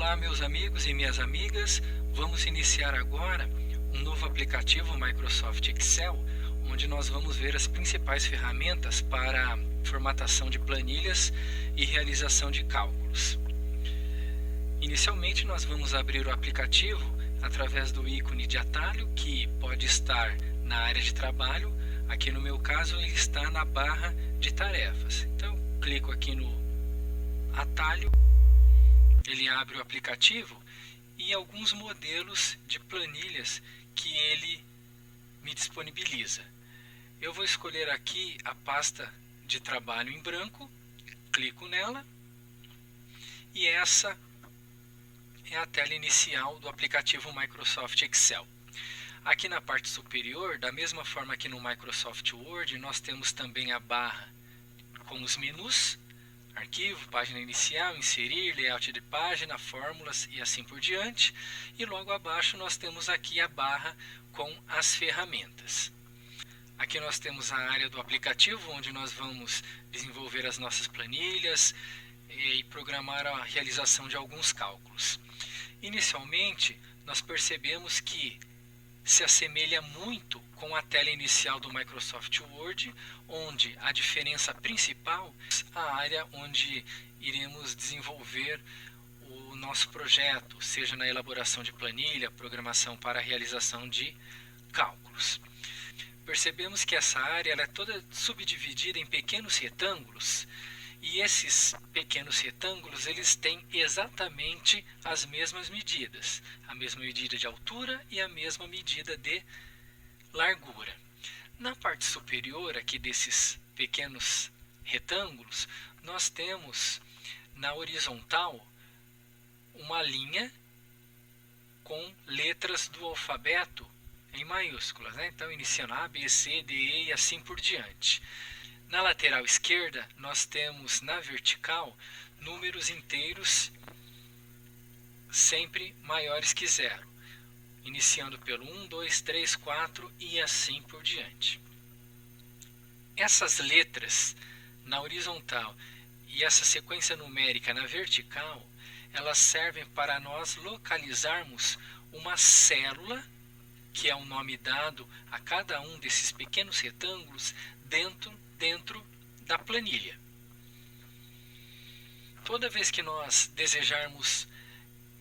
Olá, meus amigos e minhas amigas. Vamos iniciar agora um novo aplicativo Microsoft Excel, onde nós vamos ver as principais ferramentas para formatação de planilhas e realização de cálculos. Inicialmente, nós vamos abrir o aplicativo através do ícone de atalho, que pode estar na área de trabalho. Aqui no meu caso, ele está na barra de tarefas. Então, clico aqui no atalho, ele abre o aplicativo e alguns modelos de planilhas que ele me disponibiliza. Eu vou escolher aqui a pasta de trabalho em branco, clico nela e essa é a tela inicial do aplicativo Microsoft Excel. Aqui na parte superior, da mesma forma que no Microsoft Word, nós temos também a barra com os menus, arquivo, página inicial, inserir, layout de página, fórmulas e assim por diante. E logo abaixo nós temos aqui a barra com as ferramentas. Aqui nós temos a área do aplicativo, onde nós vamos desenvolver as nossas planilhas e programar a realização de alguns cálculos. Inicialmente, nós percebemos que se assemelha muito com a tela inicial do Microsoft Word, onde a diferença principal é a área onde iremos desenvolver o nosso projeto, seja na elaboração de planilha, programação para a realização de cálculos. Percebemos que essa área ela é toda subdividida em pequenos retângulos, e esses pequenos retângulos eles têm exatamente as mesmas medidas, a mesma medida de altura e a mesma medida de largura. Na parte superior aqui desses pequenos retângulos, nós temos na horizontal uma linha com letras do alfabeto em maiúsculas, né? Então iniciando A, B, C, D, E e assim por diante. Na lateral esquerda, nós temos na vertical números inteiros sempre maiores que zero, iniciando pelo 1, 2, 3, 4 e assim por diante. Essas letras na horizontal e essa sequência numérica na vertical, elas servem para nós localizarmos uma célula, que é o nome dado a cada um desses pequenos retângulos dentro da planilha. Toda vez que nós desejarmos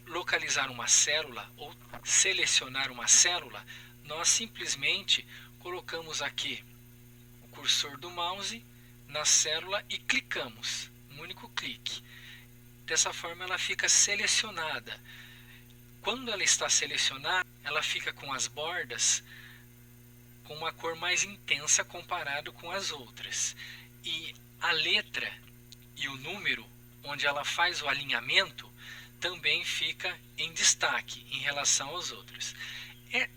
localizar uma célula ou selecionar uma célula, nós simplesmente colocamos aqui o cursor do mouse na célula e clicamos, um único clique. Dessa forma ela fica selecionada. Quando ela está selecionada, ela fica com as bordas com uma cor mais intensa comparado com as outras. E a letra e o número, onde ela faz o alinhamento, também fica em destaque em relação aos outros.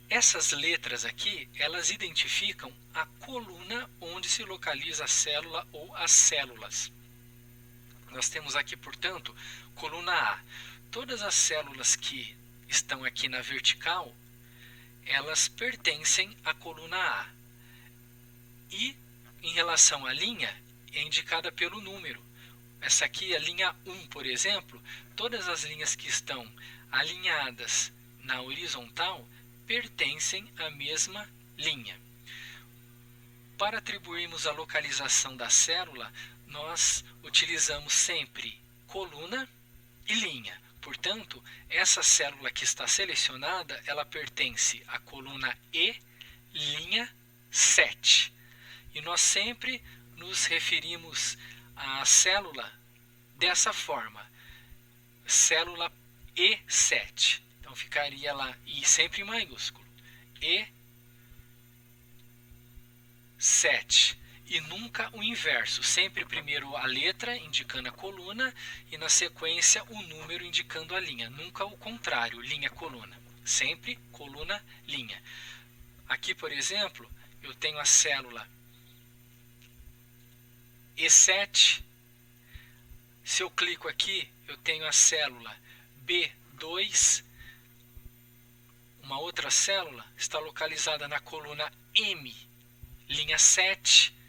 Essas letras aqui, elas identificam a coluna onde se localiza a célula ou as células. Nós temos aqui, portanto, coluna A. Todas as células que estão aqui na vertical, elas pertencem à coluna A. E em relação à linha, é indicada pelo número. Essa aqui, a linha 1, por exemplo, todas as linhas que estão alinhadas na horizontal pertencem à mesma linha. Para atribuirmos a localização da célula, nós utilizamos sempre coluna e linha. Portanto, essa célula que está selecionada, ela pertence à coluna E, linha 7. E nós sempre nos referimos à célula dessa forma, célula E7. Então ficaria lá, e sempre em maiúsculo, E7. E nunca o inverso, sempre primeiro a letra indicando a coluna e na sequência o número indicando a linha, nunca o contrário, linha, coluna, sempre coluna, linha. Aqui, por exemplo, eu tenho a célula E7, se eu clico aqui, eu tenho a célula B2, uma outra célula está localizada na coluna M, linha 7,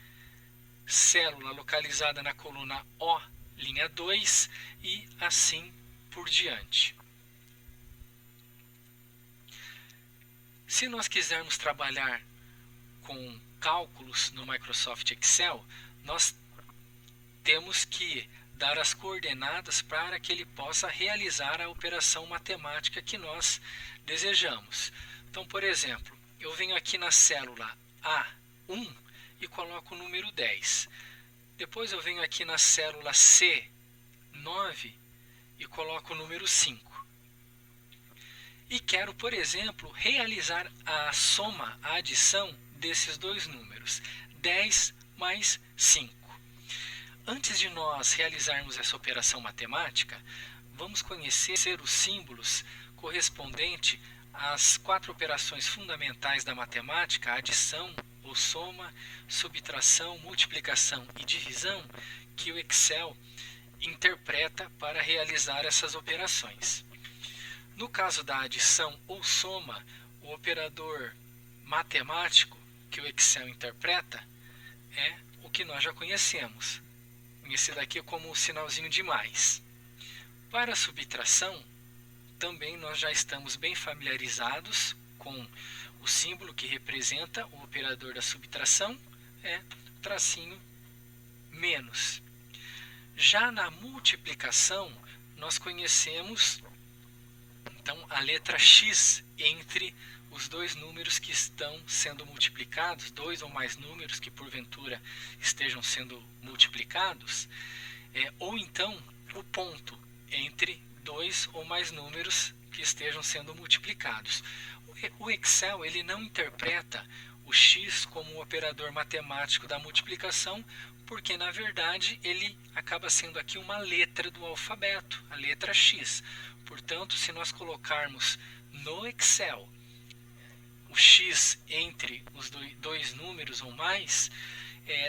célula localizada na coluna O, linha 2 e assim por diante. Se nós quisermos trabalhar com cálculos no Microsoft Excel, nós temos que dar as coordenadas para que ele possa realizar a operação matemática que nós desejamos. Então, por exemplo, eu venho aqui na célula A1 e coloco o número 10. Depois eu venho aqui na célula C9 e coloco o número 5. E quero, por exemplo, realizar a soma, a adição desses dois números, 10 mais 5. Antes de nós realizarmos essa operação matemática, vamos conhecer os símbolos correspondentes às 4 operações fundamentais da matemática, a adição ou soma, subtração, multiplicação e divisão, que o Excel interpreta para realizar essas operações. No caso da adição ou soma, o operador matemático que o Excel interpreta é o que nós já conhecemos, conhecido aqui como o sinalzinho de mais. Para a subtração, também nós já estamos bem familiarizados com o símbolo que representa o operador da subtração, é o tracinho menos. Já na multiplicação, nós conhecemos então a letra X entre os dois números que estão sendo multiplicados, dois ou mais números que porventura estejam sendo multiplicados, ou então o ponto entre dois ou mais números que estejam sendo multiplicados. O Excel ele não interpreta o X como um operador matemático da multiplicação, porque na verdade ele acaba sendo aqui uma letra do alfabeto, a letra X. Portanto, se nós colocarmos no Excel o X entre os dois números ou mais,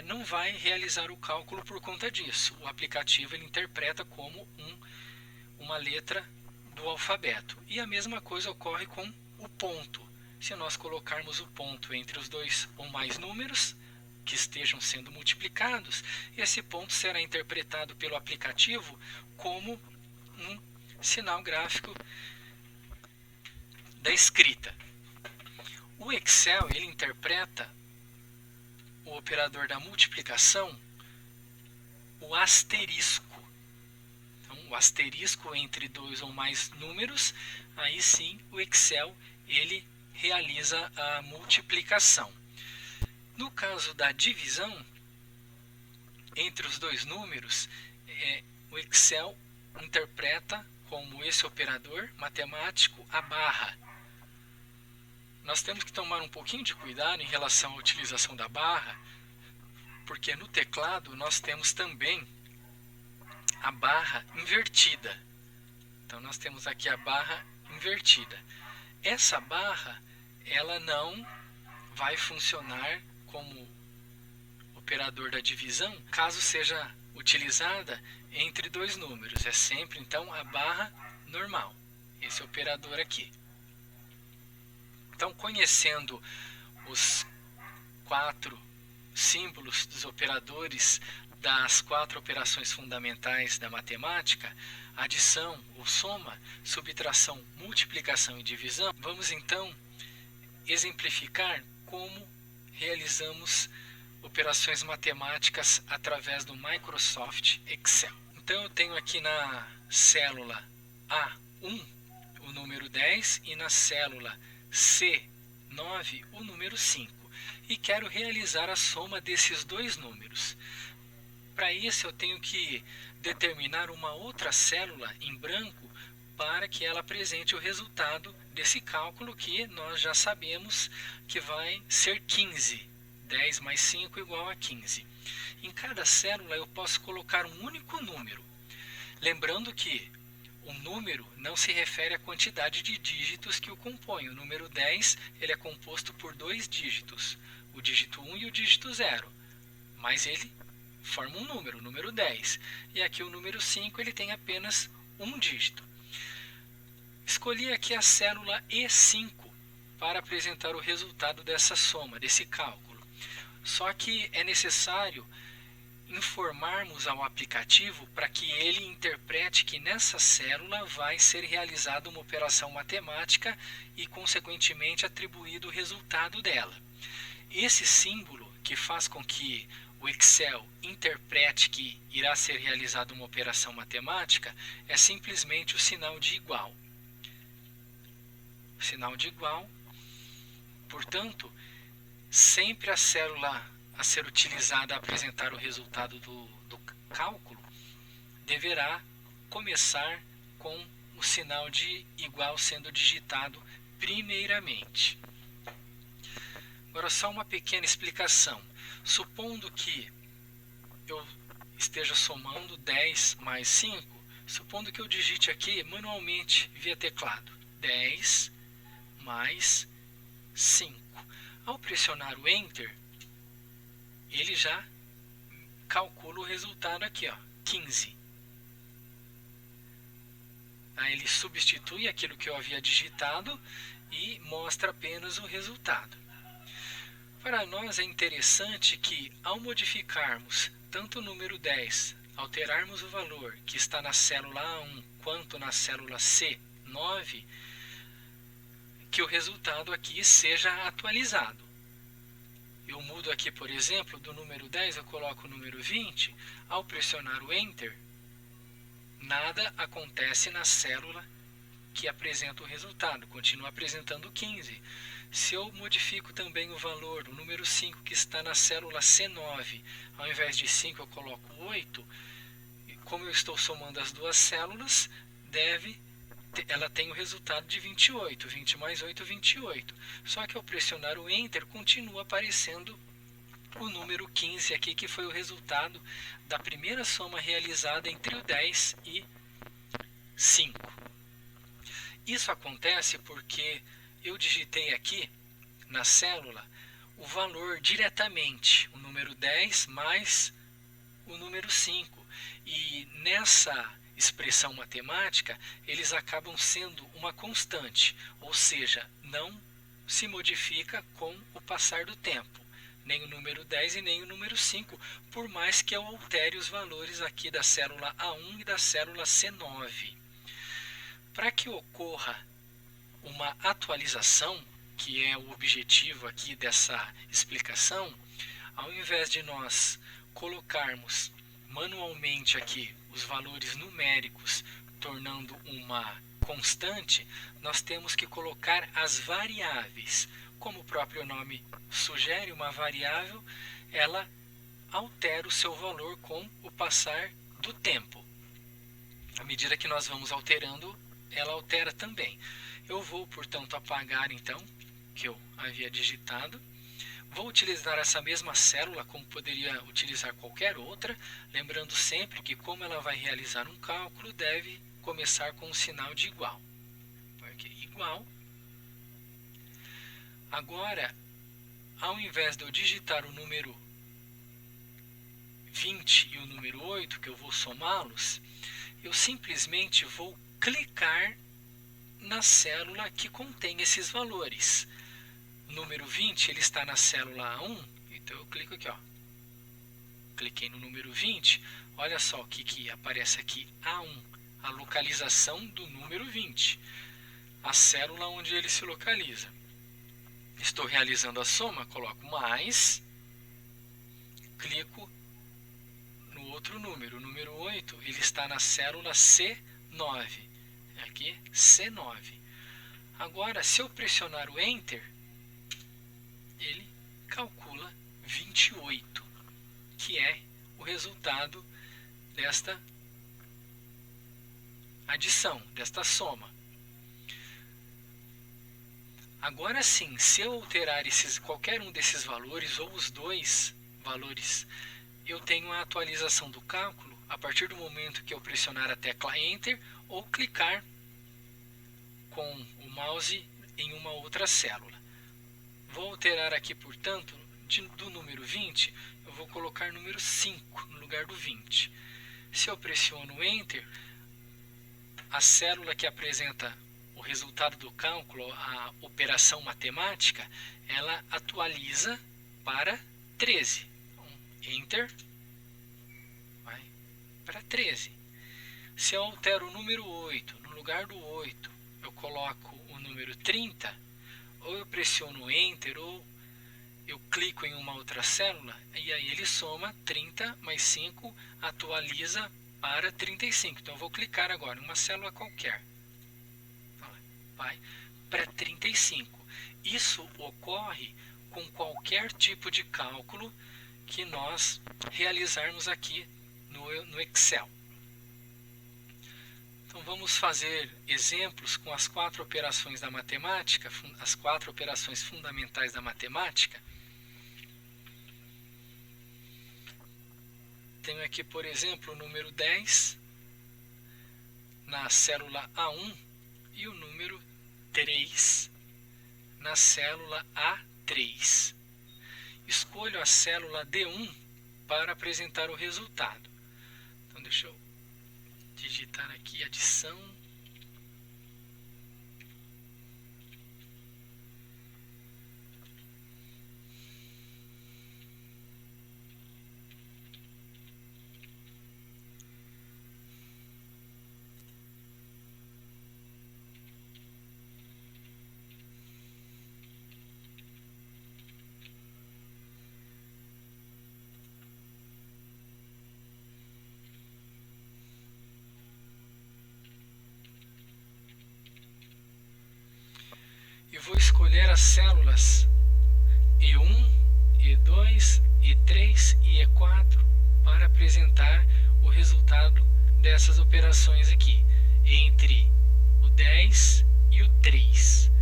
não vai realizar o cálculo por conta disso. O aplicativo ele interpreta como uma letra do alfabeto. E a mesma coisa ocorre com o ponto. Se nós colocarmos o ponto entre os dois ou mais números que estejam sendo multiplicados, esse ponto será interpretado pelo aplicativo como um sinal gráfico da escrita. O Excel ele interpreta o operador da multiplicação, o asterisco. Então, o asterisco entre dois ou mais números, aí sim o Excel ele realiza a multiplicação. No caso da divisão entre os dois números, o Excel interpreta como esse operador matemático a barra. Nós temos que tomar um pouquinho de cuidado em relação à utilização da barra, porque no teclado nós temos também a barra invertida. Então nós temos aqui a barra invertida. Essa barra ela não vai funcionar como operador da divisão caso seja utilizada entre dois números. É sempre então a barra normal, esse operador aqui. Então, conhecendo os 4 símbolos dos operadores das 4 operações fundamentais da matemática, adição ou soma, subtração, multiplicação e divisão, vamos então exemplificar como realizamos operações matemáticas através do Microsoft Excel. Então eu tenho aqui na célula A1 o número 10 e na célula C9 o número 5 e quero realizar a soma desses dois números. Para isso eu tenho que determinar uma outra célula em branco para que ela apresente o resultado desse cálculo que nós já sabemos que vai ser 15. 10 mais 5 igual a 15. Em cada célula eu posso colocar um único número. Lembrando que o número não se refere à quantidade de dígitos que o compõem. O número 10 ele é composto por 2 dígitos, o dígito 1 e o dígito 0. Mas ele forma um número, o número 10. E aqui o número 5 ele tem apenas um dígito. Escolhi aqui a célula E5 para apresentar o resultado dessa soma, desse cálculo. Só que é necessário informarmos ao aplicativo para que ele interprete que nessa célula vai ser realizada uma operação matemática e, consequentemente, atribuído o resultado dela. Esse símbolo que faz com que o Excel interprete que irá ser realizada uma operação matemática é simplesmente o sinal de igual. O sinal de igual, portanto, sempre a célula a ser utilizada a apresentar o resultado do cálculo deverá começar com o sinal de igual sendo digitado primeiramente. Agora, só uma pequena explicação. Supondo que eu esteja somando 10 mais 5, supondo que eu digite aqui manualmente via teclado 10 mais 5. Ao pressionar o Enter, ele já calcula o resultado aqui, ó, 15. Aí ele substitui aquilo que eu havia digitado e mostra apenas o resultado. Para nós é interessante que, ao modificarmos tanto o número 10, alterarmos o valor que está na célula A1 quanto na célula C9, que o resultado aqui seja atualizado. Eu mudo aqui, por exemplo, do número 10 eu coloco o número 20, ao pressionar o Enter, nada acontece na célula que apresenta o resultado, continua apresentando 15. Se eu modifico também o valor, o número 5 que está na célula C9, ao invés de 5 eu coloco 8, como eu estou somando as duas células, ela tem o resultado de 28, 20 mais 8, 28. Só que ao pressionar o Enter, continua aparecendo o número 15 aqui, que foi o resultado da primeira soma realizada entre o 10 e 5. Isso acontece porque eu digitei aqui na célula o valor diretamente, o número 10 mais o número 5. E nessa expressão matemática, eles acabam sendo uma constante, ou seja, não se modifica com o passar do tempo, nem o número 10 e nem o número 5, por mais que eu altere os valores aqui da célula A1 e da célula C9. Para que ocorra uma atualização, que é o objetivo aqui dessa explicação, ao invés de nós colocarmos manualmente aqui os valores numéricos, tornando uma constante, nós temos que colocar as variáveis. Como o próprio nome sugere, uma variável, ela altera o seu valor com o passar do tempo. À medida que nós vamos alterando, ela altera também. Eu vou, portanto, apagar então, que eu havia digitado. Vou utilizar essa mesma célula como poderia utilizar qualquer outra, lembrando sempre que, como ela vai realizar um cálculo, deve começar com um sinal de igual. Porque igual. Agora, ao invés de eu digitar o número 20 e o número 8, que eu vou somá-los, eu simplesmente vou clicar na célula que contém esses valores. O número 20 ele está na célula A1, então eu clico aqui, ó. Cliquei no número 20, olha só o que aparece aqui, A1, a localização do número 20, a célula onde ele se localiza. Estou realizando a soma, coloco mais, clico no outro número, o número 8, ele está na célula C9, aqui C9. Agora, se eu pressionar o Enter, ele calcula 28, que é o resultado desta adição, desta soma. Agora sim, se eu alterar qualquer um desses valores, ou os dois valores, eu tenho a atualização do cálculo a partir do momento que eu pressionar a tecla Enter ou clicar com o mouse em uma outra célula. Vou alterar aqui, portanto, do número 20, eu vou colocar número 5 no lugar do 20. Se eu pressiono Enter, a célula que apresenta o resultado do cálculo, a operação matemática, ela atualiza para 13. Então, Enter, para 13. Se eu altero o número 8, no lugar do 8 eu coloco o número 30, ou eu pressiono Enter, ou eu clico em uma outra célula, e aí ele soma 30 mais 5, atualiza para 35. Então eu vou clicar agora em uma célula qualquer. Vai para 35. Isso ocorre com qualquer tipo de cálculo que nós realizarmos aqui no Excel. Então vamos fazer exemplos com as 4 operações da matemática, as 4 operações fundamentais da matemática. Tenho aqui, por exemplo, o número 10 na célula A1 e o número 3 na célula A3. Escolho a célula D1 para apresentar o resultado. Então deixa eu digitar aqui adição. E vou escolher as células E1, E2, E3 e E4 para apresentar o resultado dessas operações aqui, entre o 10 e o 3.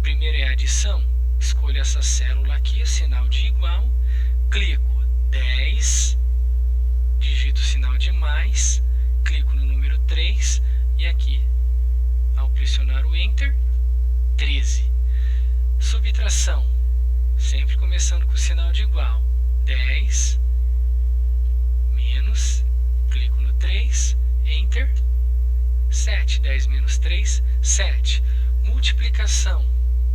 Primeiro é a adição, escolho essa célula aqui, sinal de igual, clico 10, digito o sinal de mais, clico no número 3 e aqui, ao pressionar o Enter, 13. Subtração, sempre começando com o sinal de igual. 10 menos, clico no 3, Enter, 7. 10 menos 3, 7. Multiplicação,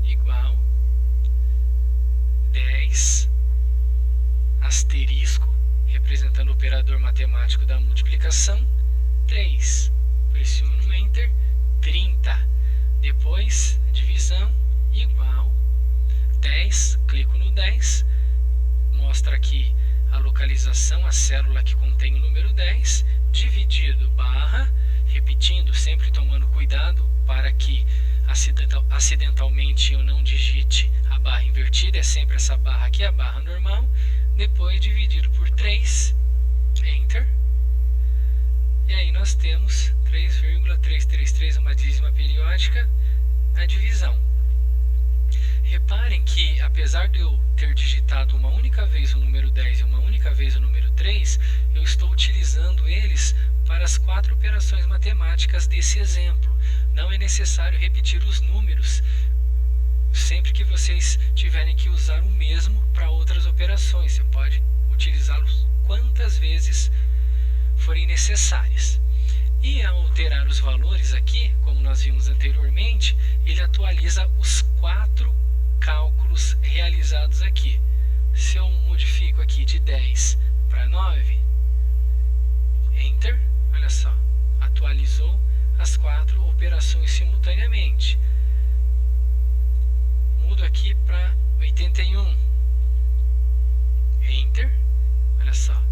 igual, 10, asterisco, representando o operador matemático da multiplicação, 3. Pressiono Enter, 30. Depois, divisão, igual, 10, clico no 10, mostra aqui a localização, a célula que contém o número 10, dividido, barra, repetindo, sempre tomando cuidado para que acidentalmente eu não digite a barra invertida, é sempre essa barra aqui, a barra normal, depois dividido por 3, Enter, e aí nós temos 3,333, uma dízima periódica, a divisão. Reparem que, apesar de eu ter digitado uma única vez o número 10 e uma única vez o número 3, eu estou utilizando eles para as 4 operações matemáticas desse exemplo. Não é necessário repetir os números sempre que vocês tiverem que usar o mesmo para outras operações. Você pode utilizá-los quantas vezes forem necessárias. E ao alterar os valores aqui, como nós vimos anteriormente, ele atualiza os 4 cálculos realizados aqui. Se eu modifico aqui de 10 para 9, Enter, olha só, atualizou as 4 operações simultaneamente. Mudo aqui para 81, Enter, olha só,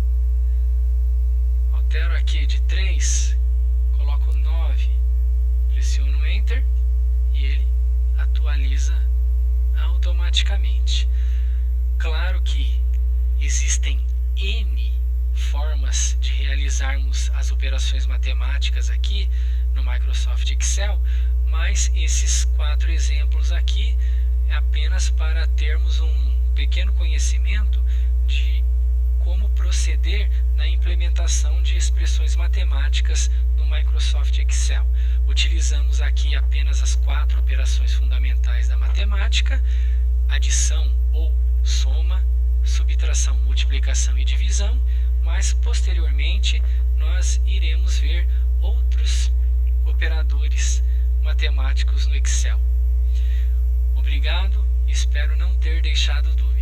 altero aqui de 3, coloco 9, pressiono Enter e ele atualiza automaticamente. Claro que existem N formas de realizarmos as operações matemáticas aqui no Microsoft Excel, mas esses 4 exemplos aqui é apenas para termos um pequeno conhecimento de como proceder na implementação de expressões matemáticas no Microsoft Excel. Utilizamos aqui apenas as 4 operações fundamentais da matemática: adição ou soma, subtração, multiplicação e divisão, mas posteriormente nós iremos ver outros operadores matemáticos no Excel. Obrigado, espero não ter deixado dúvidas.